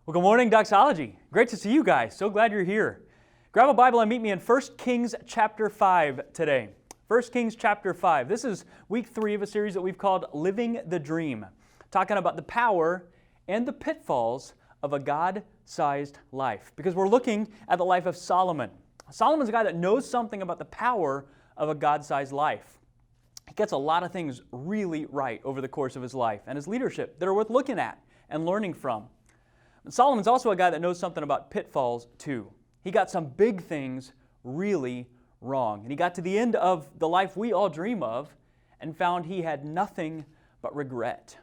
Well, good morning, Doxology. Great to see you guys. So glad you're here. Grab a Bible and meet me in 1 Kings chapter 5 today. 1 Kings chapter 5. This is week 3 of a series that we've called Living the Dream, talking about the power and the pitfalls of a God-sized life. Because we're looking at the life of Solomon. Solomon's a guy that knows something about the power of a God-sized life. He gets a lot of things really right over the course of his life and his leadership that are worth looking at and learning from. Solomon's also a guy that knows something about pitfalls too. He got some big things really wrong. And he got to the end of the life we all dream of and found he had nothing but regret.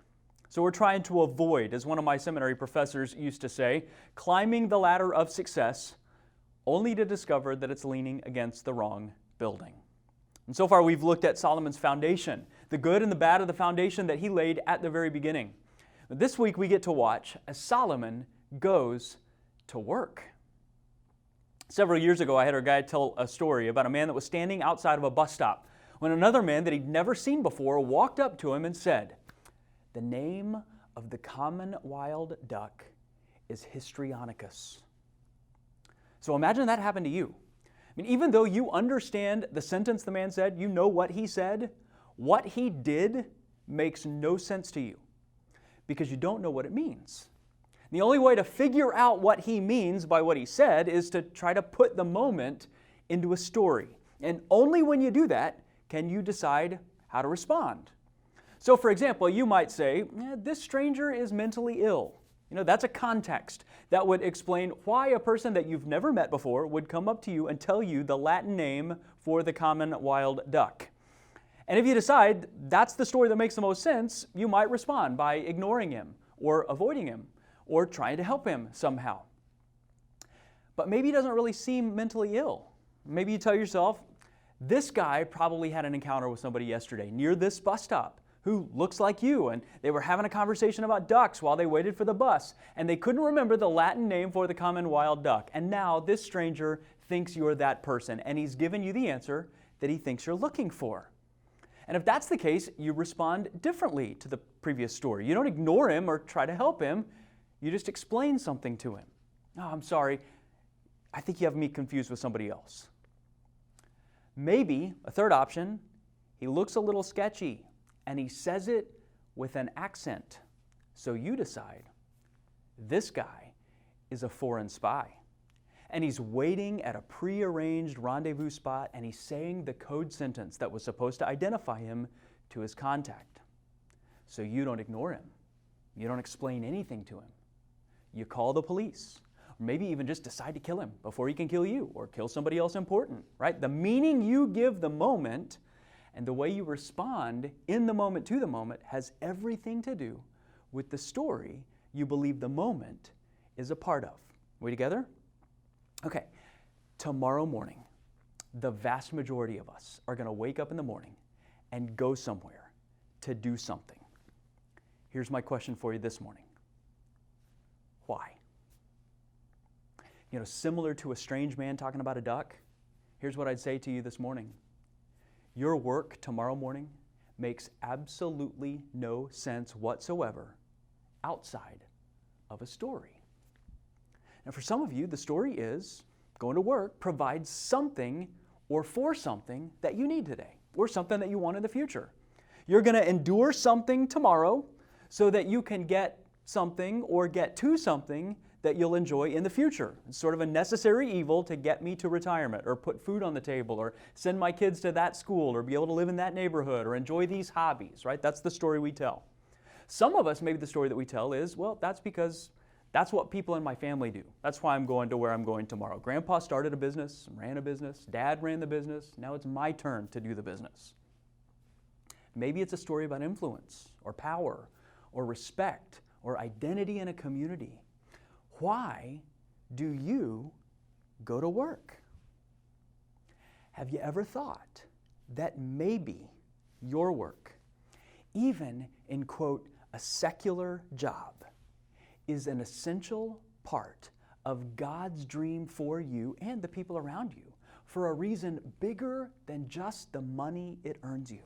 So we're trying to avoid, as one of my seminary professors used to say, climbing the ladder of success only to discover that it's leaning against the wrong building. And so far we've looked at Solomon's foundation, the good and the bad of the foundation that he laid at the very beginning. But this week we get to watch as Solomon goes to work. Several years ago, I had a guy tell a story about a man that was standing outside of a bus stop when another man that he'd never seen before walked up to him and said, "The name of the common wild duck is Histrionicus." So imagine that happened to you. I mean, even though you understand the sentence the man said, you know what he did makes no sense to you because you don't know what it means. The only way to figure out what he means by what he said is to try to put the moment into a story. And only when you do that can you decide how to respond. So for example, you might say, this stranger is mentally ill. That's a context that would explain why a person that you've never met before would come up to you and tell you the Latin name for the common wild duck. And if you decide that's the story that makes the most sense, you might respond by ignoring him or avoiding him or trying to help him somehow. But maybe he doesn't really seem mentally ill. Maybe you tell yourself, this guy probably had an encounter with somebody yesterday near this bus stop who looks like you, and they were having a conversation about ducks while they waited for the bus, and they couldn't remember the Latin name for the common wild duck. And now this stranger thinks you're that person, and he's given you the answer that he thinks you're looking for. And if that's the case, you respond differently to the previous story. You don't ignore him or try to help him. You just explain something to him. "Oh, I'm sorry. I think you have me confused with somebody else." Maybe, a third option, he looks a little sketchy and he says it with an accent. So you decide, this guy is a foreign spy. And he's waiting at a prearranged rendezvous spot and he's saying the code sentence that was supposed to identify him to his contact. So you don't ignore him. You don't explain anything to him. You call the police, or maybe even just decide to kill him before he can kill you or kill somebody else important, right? The meaning you give the moment and the way you respond in the moment to the moment has everything to do with the story you believe the moment is a part of. We together? Okay, tomorrow morning, the vast majority of us are going to wake up in the morning and go somewhere to do something. Here's my question for you this morning. Why? Similar to a strange man talking about a duck, here's what I'd say to you this morning. Your work tomorrow morning makes absolutely no sense whatsoever outside of a story. Now for some of you, the story is going to work provides something or for something that you need today or something that you want in the future. You're going to endure something tomorrow so that you can get something or get to something that you'll enjoy in the future. It's sort of a necessary evil to get me to retirement or put food on the table or send my kids to that school or be able to live in that neighborhood or enjoy these hobbies, right? That's the story we tell. Some of us, maybe the story that we tell is, well, that's because that's what people in my family do. That's why I'm going to where I'm going tomorrow. Grandpa started a business, ran a business, Dad ran the business, now it's my turn to do the business. Maybe it's a story about influence or power or respect or identity in a community. Why do you go to work? Have you ever thought that maybe your work, even in, quote, a secular job, is an essential part of God's dream for you and the people around you for a reason bigger than just the money it earns you?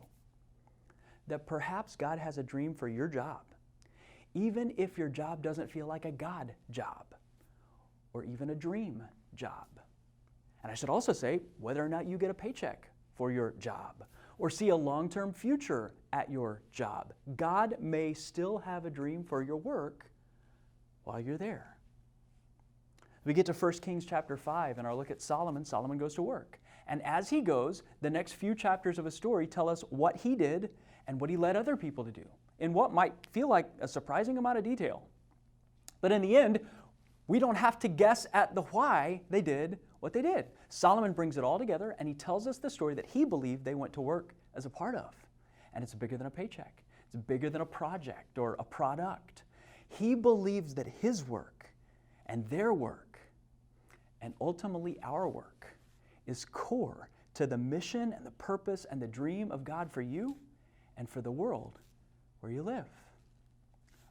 That perhaps God has a dream for your job, even if your job doesn't feel like a God job or even a dream job. And I should also say whether or not you get a paycheck for your job or see a long-term future at your job. God may still have a dream for your work while you're there. We get to 1 Kings chapter 5 and our look at Solomon. Solomon goes to work. And as he goes, the next few chapters of his story tell us what he did and what he led other people to do in what might feel like a surprising amount of detail. But in the end, we don't have to guess at the why they did what they did. Solomon brings it all together and he tells us the story that he believed they went to work as a part of. And it's bigger than a paycheck. It's bigger than a project or a product. He believes that his work and their work and ultimately our work is core to the mission and the purpose and the dream of God for you and for the world where you live.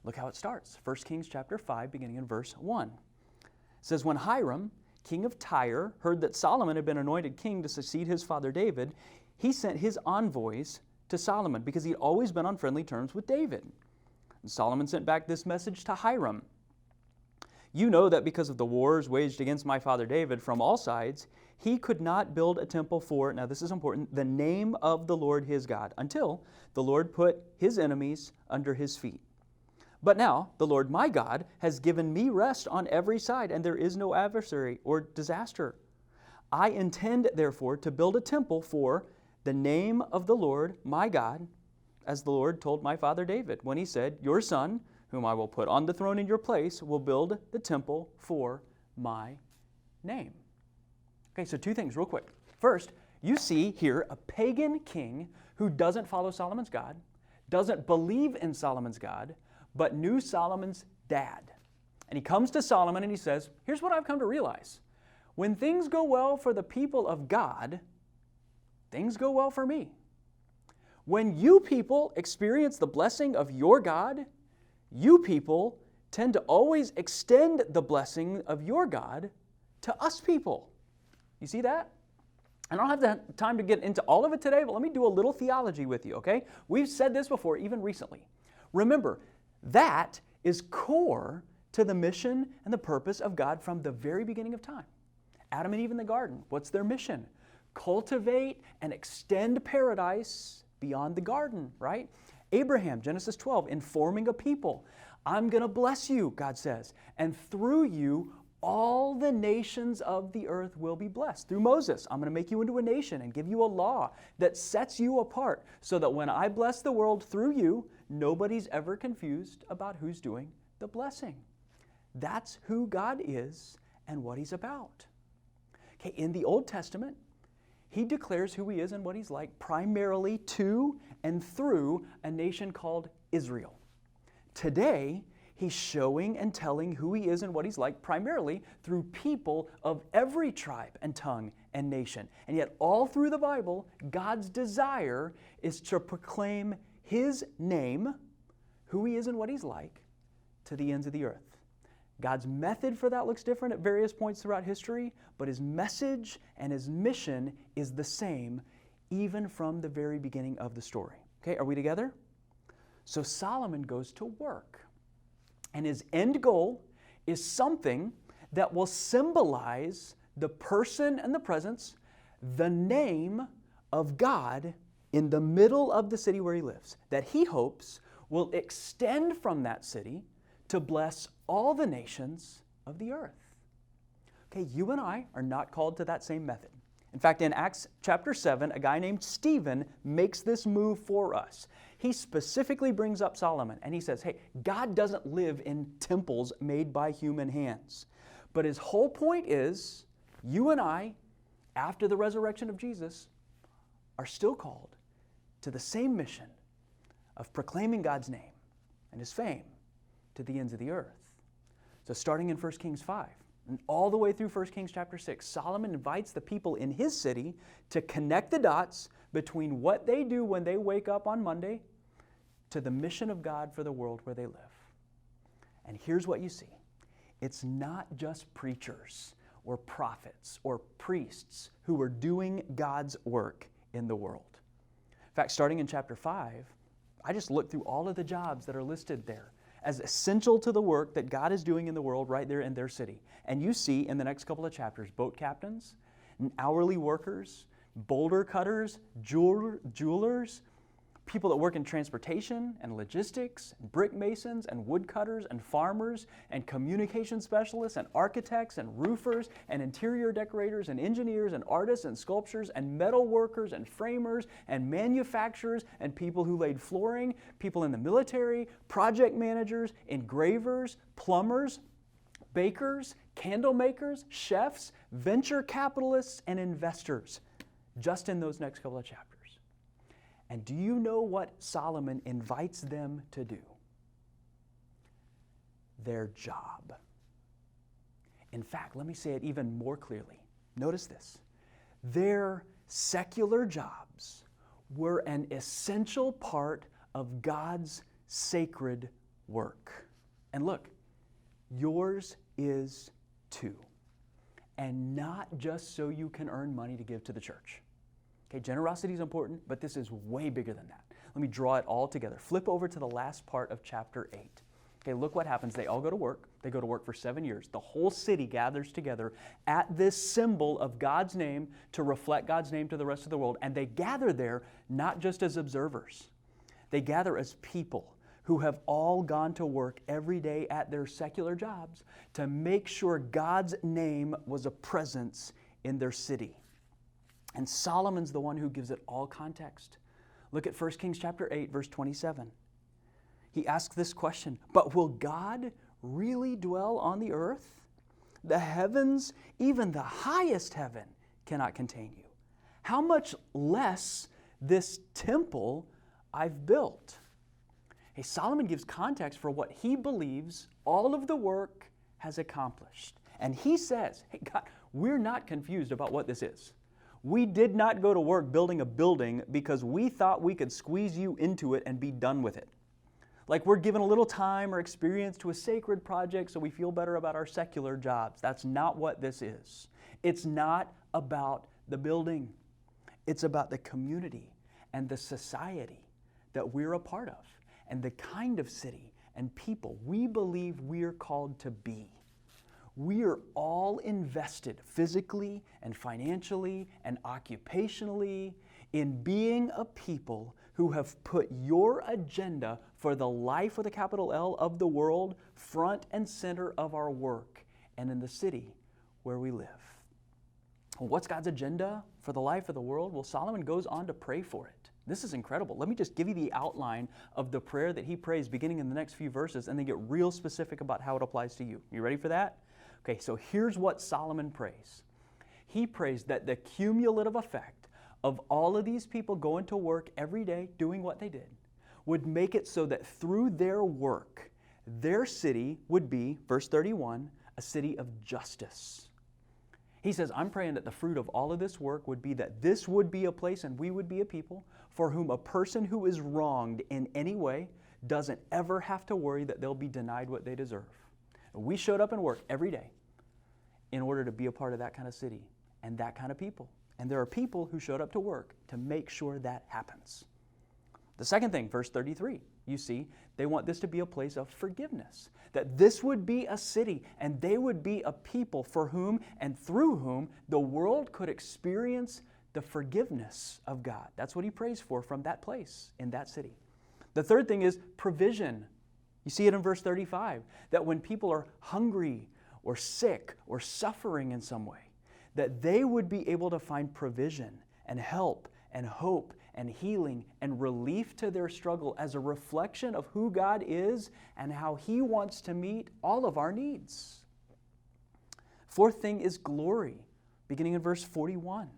Look how it starts. 1 Kings chapter 5, beginning in verse 1. It says, when Hiram, king of Tyre, heard that Solomon had been anointed king to succeed his father David, he sent his envoys to Solomon because he'd always been on friendly terms with David. And Solomon sent back this message to Hiram. You know that because of the wars waged against my father David from all sides, he could not build a temple for, now this is important, the name of the Lord his God, until the Lord put his enemies under his feet. But now the Lord my God has given me rest on every side, and there is no adversary or disaster. I intend, therefore, to build a temple for the name of the Lord my God, as the Lord told my father David, when he said, your son, whom I will put on the throne in your place, will build the temple for my name. Okay, so two things real quick. First, you see here a pagan king who doesn't follow Solomon's God, doesn't believe in Solomon's God, but knew Solomon's dad. And he comes to Solomon and he says, here's what I've come to realize. When things go well for the people of God, things go well for me. When you people experience the blessing of your God, you people tend to always extend the blessing of your God to us people. You see that? I don't have the time to get into all of it today, but let me do a little theology with you, okay? We've said this before, even recently. Remember, that is core to the mission and the purpose of God from the very beginning of time. Adam and Eve in the garden, what's their mission? Cultivate and extend paradise beyond the garden, right? Abraham, Genesis 12, informing a people. I'm going to bless you, God says, and through you, all the nations of the earth will be blessed. Through Moses, I'm going to make you into a nation and give you a law that sets you apart so that when I bless the world through you, nobody's ever confused about who's doing the blessing. That's who God is and what He's about. Okay, in the Old Testament, He declares who He is and what He's like primarily to and through a nation called Israel. Today, He's showing and telling who He is and what He's like primarily through people of every tribe and tongue and nation. And yet all through the Bible, God's desire is to proclaim His name, who He is and what He's like, to the ends of the earth. God's method for that looks different at various points throughout history, but His message and His mission is the same even from the very beginning of the story. Okay, are we together? So Solomon goes to work. And his end goal is something that will symbolize the person and the presence, the name of God in the middle of the city where he lives, that he hopes will extend from that city to bless all the nations of the earth. Okay, you and I are not called to that same method. In fact, in Acts chapter 7, a guy named Stephen makes this move for us. He specifically brings up Solomon and he says, hey, God doesn't live in temples made by human hands. But his whole point is, you and I, after the resurrection of Jesus, are still called to the same mission of proclaiming God's name and His fame to the ends of the earth. So starting in 1 Kings 5, and all the way through 1 Kings chapter 6, Solomon invites the people in his city to connect the dots between what they do when they wake up on Monday to the mission of God for the world where they live. And here's what you see. It's not just preachers or prophets or priests who are doing God's work in the world. In fact, starting in chapter 5, I just looked through all of the jobs that are listed there. as essential to the work that God is doing in the world right there in their city. And you see in the next couple of chapters, boat captains, and hourly workers, boulder cutters, jewelers, people that work in transportation and logistics, and brick masons and wood cutters and farmers and communication specialists and architects and roofers and interior decorators and engineers and artists and sculptors and metal workers and framers and manufacturers and people who laid flooring, people in the military, project managers, engravers, plumbers, bakers, candle makers, chefs, venture capitalists, and investors, just in those next couple of chapters. And do you know what Solomon invites them to do? Their job. In fact, let me say it even more clearly. Notice this. Their secular jobs were an essential part of God's sacred work. And look, yours is too. And not just so you can earn money to give to the church. Okay, generosity is important, but this is way bigger than that. Let me draw it all together. Flip over to the last part of chapter 8. Okay, look what happens. They all go to work. They go to work for 7 years. The whole city gathers together at this symbol of God's name to reflect God's name to the rest of the world. And they gather there not just as observers. They gather as people who have all gone to work every day at their secular jobs to make sure God's name was a presence in their city. And Solomon's the one who gives it all context. Look at 1 Kings chapter 8, verse 27. He asks this question, "But will God really dwell on the earth? The heavens, even the highest heaven, cannot contain you. How much less this temple I've built?" Hey, Solomon gives context for what he believes all of the work has accomplished. And he says, hey, God, we're not confused about what this is. We did not go to work building a building because we thought we could squeeze you into it and be done with it. Like we're giving a little time or experience to a sacred project so we feel better about our secular jobs. That's not what this is. It's not about the building. It's about the community and the society that we're a part of and the kind of city and people we believe we're called to be. We are all invested physically and financially and occupationally in being a people who have put your agenda for the life with a capital L of the world front and center of our work and in the city where we live. Well, what's God's agenda for the life of the world? Well, Solomon goes on to pray for it. This is incredible. Let me just give you the outline of the prayer that he prays beginning in the next few verses and then get real specific about how it applies to you. You ready for that? Okay, so here's what Solomon prays. He prays that the cumulative effect of all of these people going to work every day doing what they did would make it so that through their work, their city would be, verse 31, a city of justice. He says, I'm praying that the fruit of all of this work would be that this would be a place and we would be a people for whom a person who is wronged in any way doesn't ever have to worry that they'll be denied what they deserve. We showed up and worked every day in order to be a part of that kind of city and that kind of people. And there are people who showed up to work to make sure that happens. The second thing, verse 33, you see, they want this to be a place of forgiveness. That this would be a city and they would be a people for whom and through whom the world could experience the forgiveness of God. That's what he prays for from that place in that city. The third thing is provision. You see it in verse 35, that when people are hungry or sick or suffering in some way, that they would be able to find provision and help and hope and healing and relief to their struggle as a reflection of who God is and how he wants to meet all of our needs. Fourth thing is glory, beginning in verse 41.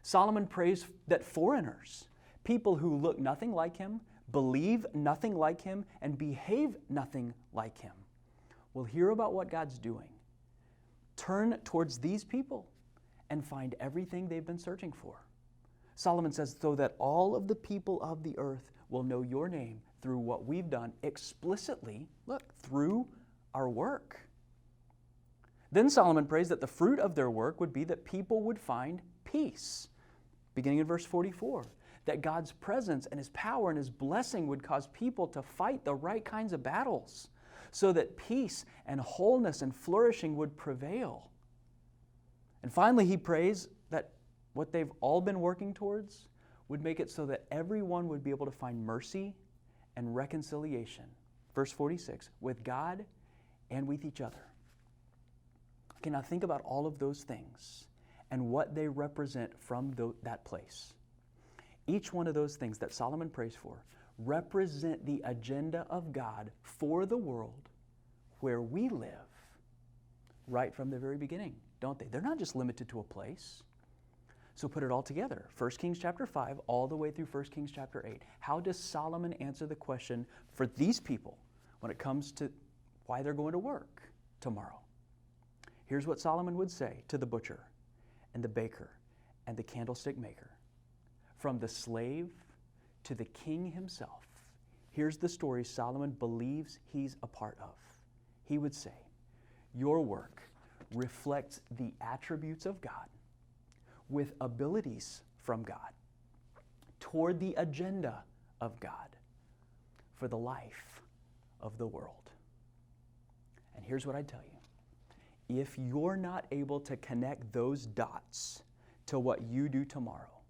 Solomon prays that foreigners, people who look nothing like him, believe nothing like him, and behave nothing like him, will hear about what God's doing, turn towards these people, and find everything they've been searching for. Solomon says, so that all of the people of the earth will know your name through what we've done explicitly, look, through our work. Then Solomon prays that the fruit of their work would be that people would find peace. Beginning in verse 44, that God's presence and His power and His blessing would cause people to fight the right kinds of battles so that peace and wholeness and flourishing would prevail. And finally, he prays that what they've all been working towards would make it so that everyone would be able to find mercy and reconciliation. Verse 46, with God and with each other. Okay, now think about all of those things and what they represent from that place. Each one of those things that Solomon prays for represent the agenda of God for the world where we live right from the very beginning, don't they? They're not just limited to a place. So put it all together. 1 Kings chapter 5 all the way through 1 Kings chapter 8. How does Solomon answer the question for these people when it comes to why they're going to work tomorrow? Here's what Solomon would say to the butcher and the baker and the candlestick maker. From the slave to the king himself, here's the story Solomon believes he's a part of. He would say, your work reflects the attributes of God with abilities from God toward the agenda of God for the life of the world. And here's what I'd tell you. If you're not able to connect those dots to what you do tomorrow,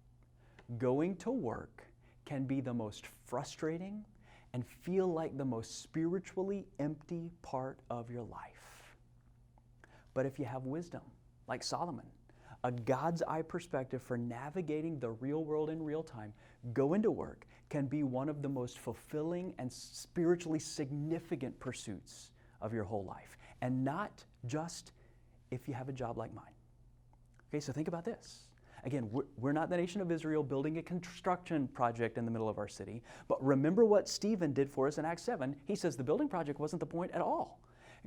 going to work can be the most frustrating and feel like the most spiritually empty part of your life. But if you have wisdom, like Solomon, a God's eye perspective for navigating the real world in real time, going to work can be one of the most fulfilling and spiritually significant pursuits of your whole life. And not just if you have a job like mine. Okay, so think about this. Again, we're not the nation of Israel building a construction project in the middle of our city, but remember what Stephen did for us in Acts 7. He says the building project wasn't the point at all.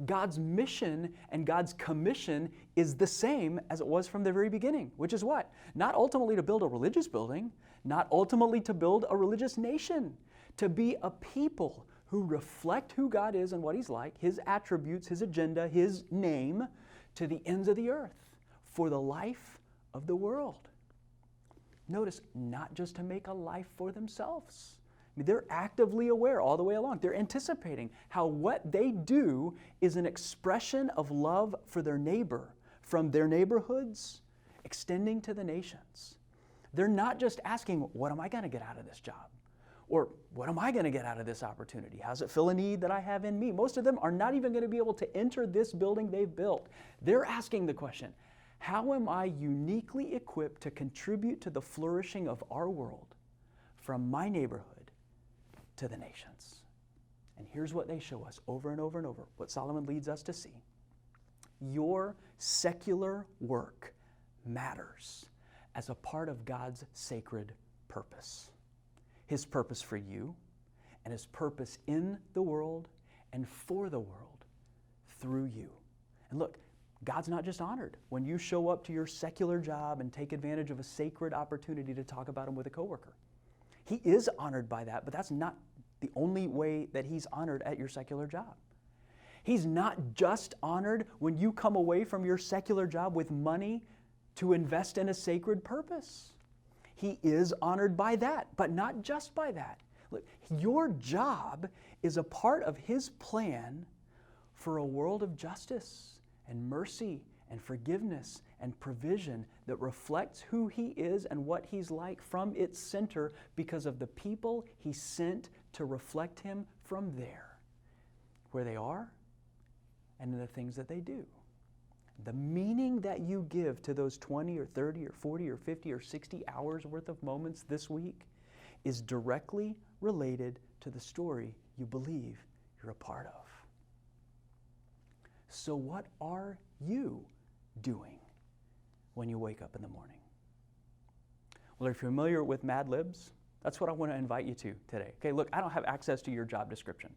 God's mission and God's commission is the same as it was from the very beginning, which is what? Not ultimately to build a religious building, not ultimately to build a religious nation, to be a people who reflect who God is and what He's like, His attributes, His agenda, His name, to the ends of the earth for the life of the world. Notice, not just to make a life for themselves. I mean, they're actively aware all the way along. They're anticipating how what they do is an expression of love for their neighbor, from their neighborhoods, extending to the nations. They're not just asking, what am I going to get out of this job? Or what am I going to get out of this opportunity? How does it fill a need that I have in me? Most of them are not even going to be able to enter this building they've built. They're asking the question, how am I uniquely equipped to contribute to the flourishing of our world from my neighborhood to the nations? And here's what they show us over and over and over, what Solomon leads us to see. Your secular work matters as a part of God's sacred purpose. His purpose for you and His purpose in the world and for the world through you. And look, God's not just honored when you show up to your secular job and take advantage of a sacred opportunity to talk about Him with a coworker. He is honored by that, but that's not the only way that He's honored at your secular job. He's not just honored when you come away from your secular job with money to invest in a sacred purpose. He is honored by that, but not just by that. Look, your job is a part of His plan for a world of justice and mercy and forgiveness and provision that reflects who He is and what He's like from its center because of the people He sent to reflect Him from there, where they are and in the things that they do. The meaning that you give to those 20 or 30 or 40 or 50 or 60 hours worth of moments this week is directly related to the story you believe you're a part of. So what are you doing when you wake up in the morning? Well, if you're familiar with Mad Libs, that's what I want to invite you to today. Okay, look, I don't have access to your job description,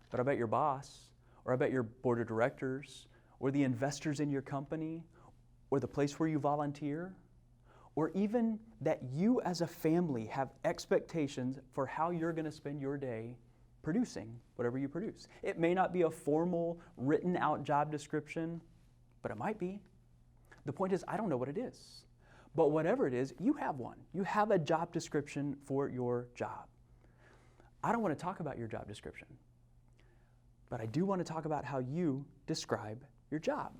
but I bet your boss, or I bet your board of directors, or the investors in your company, or the place where you volunteer, or even that you as a family have expectations for how you're going to spend your day producing whatever you produce. It may not be a formal, written out job description, but it might be. The point is, I don't know what it is. But whatever it is, you have one. You have a job description for your job. I don't want to talk about your job description, but I do want to talk about how you describe your job.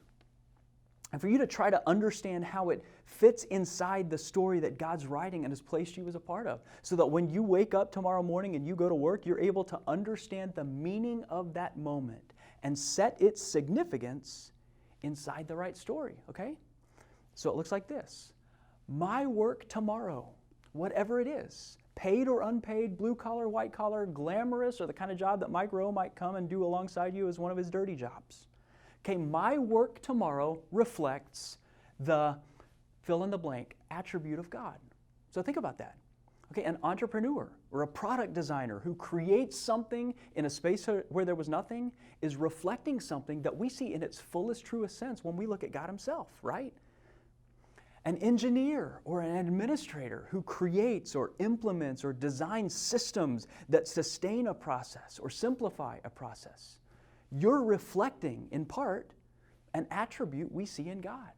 And for you to try to understand how it fits inside the story that God's writing and has placed you as a part of, so that when you wake up tomorrow morning and you go to work, you're able to understand the meaning of that moment and set its significance inside the right story, okay? So it looks like this. My work tomorrow, whatever it is, paid or unpaid, blue collar, white collar, glamorous, or the kind of job that Mike Rowe might come and do alongside you as one of his dirty jobs. Okay, my work tomorrow reflects the fill in the blank attribute of God. So think about that. Okay, an entrepreneur or a product designer who creates something in a space where there was nothing is reflecting something that we see in its fullest, truest sense when we look at God himself, right? An engineer or an administrator who creates or implements or designs systems that sustain a process or simplify a process. You're reflecting, in part, an attribute we see in God.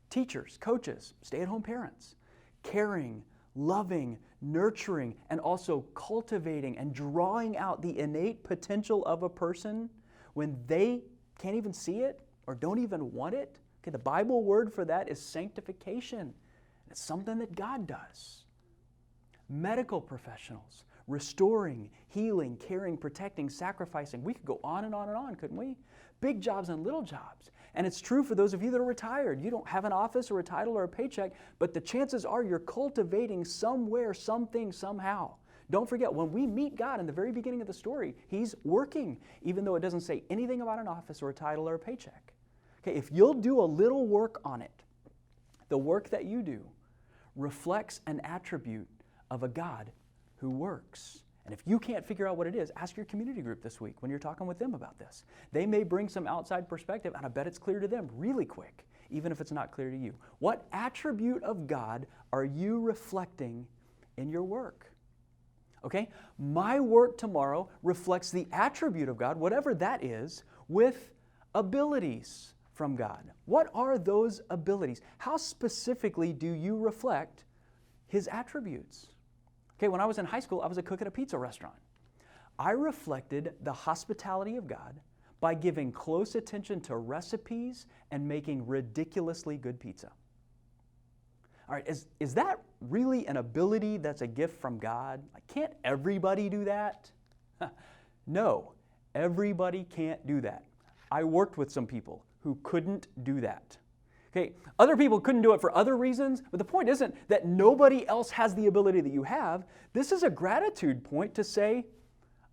Teachers, coaches, stay-at-home parents, caring, loving, nurturing, and also cultivating and drawing out the innate potential of a person when they can't even see it or don't even want it. Okay, the Bible word for that is sanctification. It's something that God does. Medical professionals, restoring, healing, caring, protecting, sacrificing. We could go on and on and on, couldn't we? Big jobs and little jobs. And it's true for those of you that are retired. You don't have an office or a title or a paycheck, but the chances are you're cultivating somewhere, something, somehow. Don't forget, when we meet God in the very beginning of the story, He's working, even though it doesn't say anything about an office or a title or a paycheck. Okay, if you'll do a little work on it, the work that you do reflects an attribute of a God who works. And if you can't figure out what it is, ask your community group this week when you're talking with them about this. They may bring some outside perspective, and I bet it's clear to them really quick, even if it's not clear to you. What attribute of God are you reflecting in your work? Okay? My work tomorrow reflects the attribute of God, whatever that is, with abilities from God. What are those abilities? How specifically do you reflect His attributes? Okay, when I was in high school, I was a cook at a pizza restaurant. I reflected the hospitality of God by giving close attention to recipes and making ridiculously good pizza. All right, is that really an ability that's a gift from God? Like, can't everybody do that? No, everybody can't do that. I worked with some people who couldn't do that. Okay, other people couldn't do it for other reasons, but the point isn't that nobody else has the ability that you have. This is a gratitude point to say,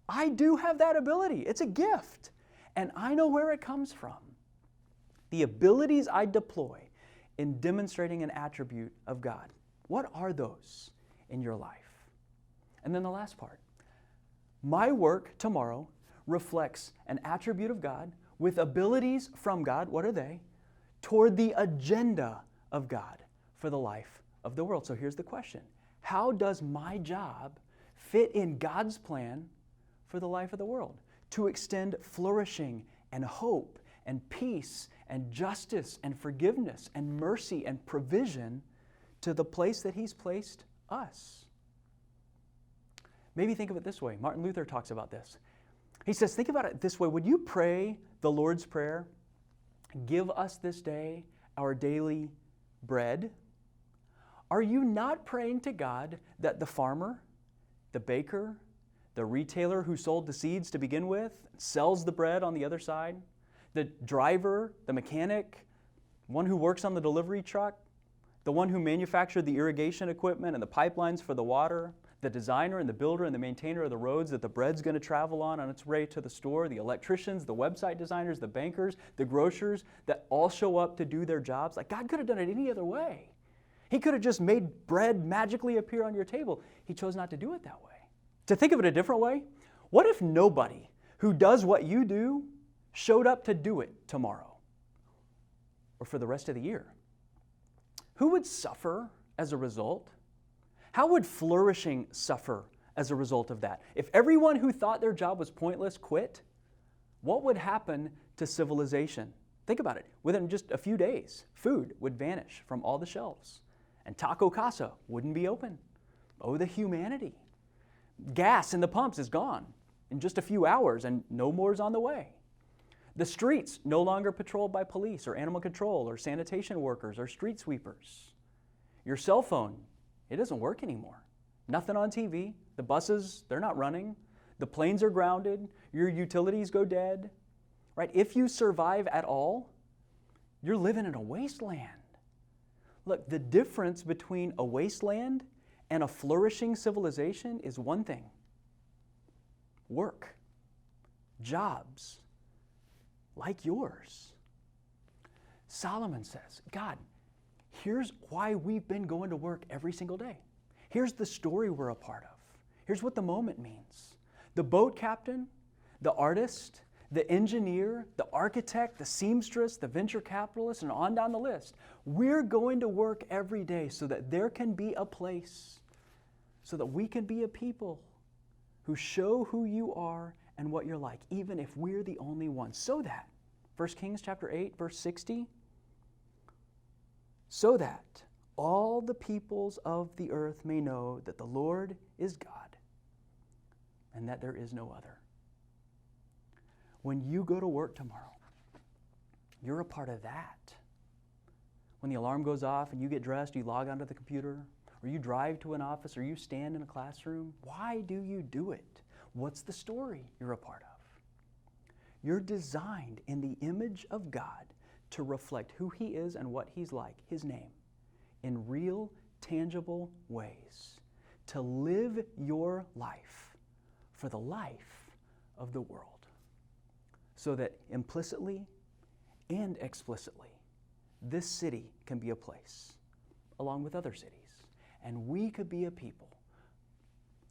I do have that ability. It's a gift, and I know where it comes from. The abilities I deploy in demonstrating an attribute of God. What are those in your life? And then the last part. My work tomorrow reflects an attribute of God with abilities from God. What are they? Toward the agenda of God for the life of the world. So here's the question. How does my job fit in God's plan for the life of the world? To extend flourishing and hope and peace and justice and forgiveness and mercy and provision to the place that He's placed us. Maybe think of it this way. Martin Luther talks about this. He says, think about it this way. Would you pray the Lord's Prayer? Give us this day our daily bread. Are you not praying to God that the farmer, the baker, the retailer who sold the seeds to begin with, sells the bread on the other side, the driver, the mechanic, one who works on the delivery truck, the one who manufactured the irrigation equipment and the pipelines for the water, the designer and the builder and the maintainer of the roads that the bread's going to travel on its way to the store, the electricians, the website designers, the bankers, the grocers that all show up to do their jobs? Like, God could have done it any other way. He could have just made bread magically appear on your table. He chose not to do it that way. To think of it a different way, what if nobody who does what you do showed up to do it tomorrow or for the rest of the year? Who would suffer as a result? How would flourishing suffer as a result of that? If everyone who thought their job was pointless quit, what would happen to civilization? Think about it. Within just a few days, food would vanish from all the shelves. and Taco Casa wouldn't be open. Oh, the humanity. Gas in the pumps is gone in just a few hours, and no more is on the way. The streets no longer patrolled by police or animal control or sanitation workers or street sweepers. Your cell phone, it doesn't work anymore. Nothing on TV. The buses, they're not running. The planes are grounded. Your utilities go dead. Right? If you survive at all, you're living in a wasteland. Look, the difference between a wasteland and a flourishing civilization is one thing: work, jobs, like yours. Solomon says, God, here's why we've been going to work every single day. Here's the story we're a part of. Here's what the moment means. The boat captain, the artist, the engineer, the architect, the seamstress, the venture capitalist, and on down the list. We're going to work every day so that there can be a place, so that we can be a people who show who you are and what you're like, even if we're the only ones. So that, 1 Kings chapter 8, verse 60, so that all the peoples of the earth may know that the Lord is God and that there is no other. When you go to work tomorrow, you're a part of that. When the alarm goes off and you get dressed, you log onto the computer, or you drive to an office, or you stand in a classroom, why do you do it? What's the story you're a part of? You're designed in the image of God to reflect who He is and what He's like, His name, in real, tangible ways. To live your life for the life of the world. So that implicitly and explicitly, this city can be a place, along with other cities. And we could be a people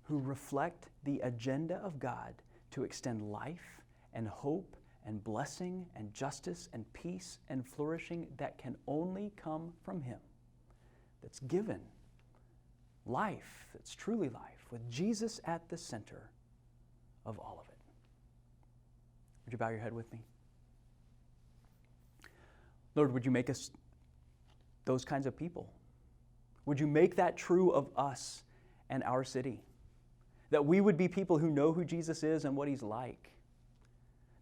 who reflect the agenda of God to extend life and hope and blessing and justice and peace and flourishing that can only come from Him. That's given life, that's truly life, with Jesus at the center of all of it. Would you bow your head with me? Lord, would you make us those kinds of people? Would you make that true of us and our city? That we would be people who know who Jesus is and what He's like.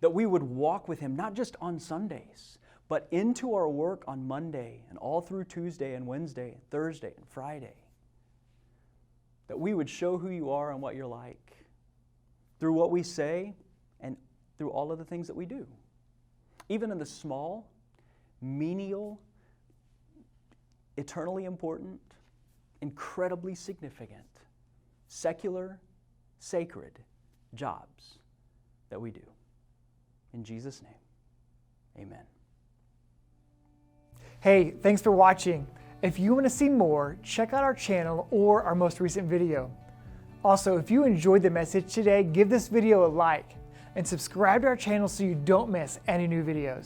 That we would walk with Him, not just on Sundays, but into our work on Monday and all through Tuesday and Wednesday and Thursday and Friday. That we would show who you are and what you're like through what we say and through all of the things that we do. Even in the small, menial, eternally important, incredibly significant, secular, sacred jobs that we do. In Jesus' name, amen. Hey, thanks for watching. If you want to see more, check out our channel or our most recent video. Also, if you enjoyed the message today, give this video a like and subscribe to our channel so you don't miss any new videos.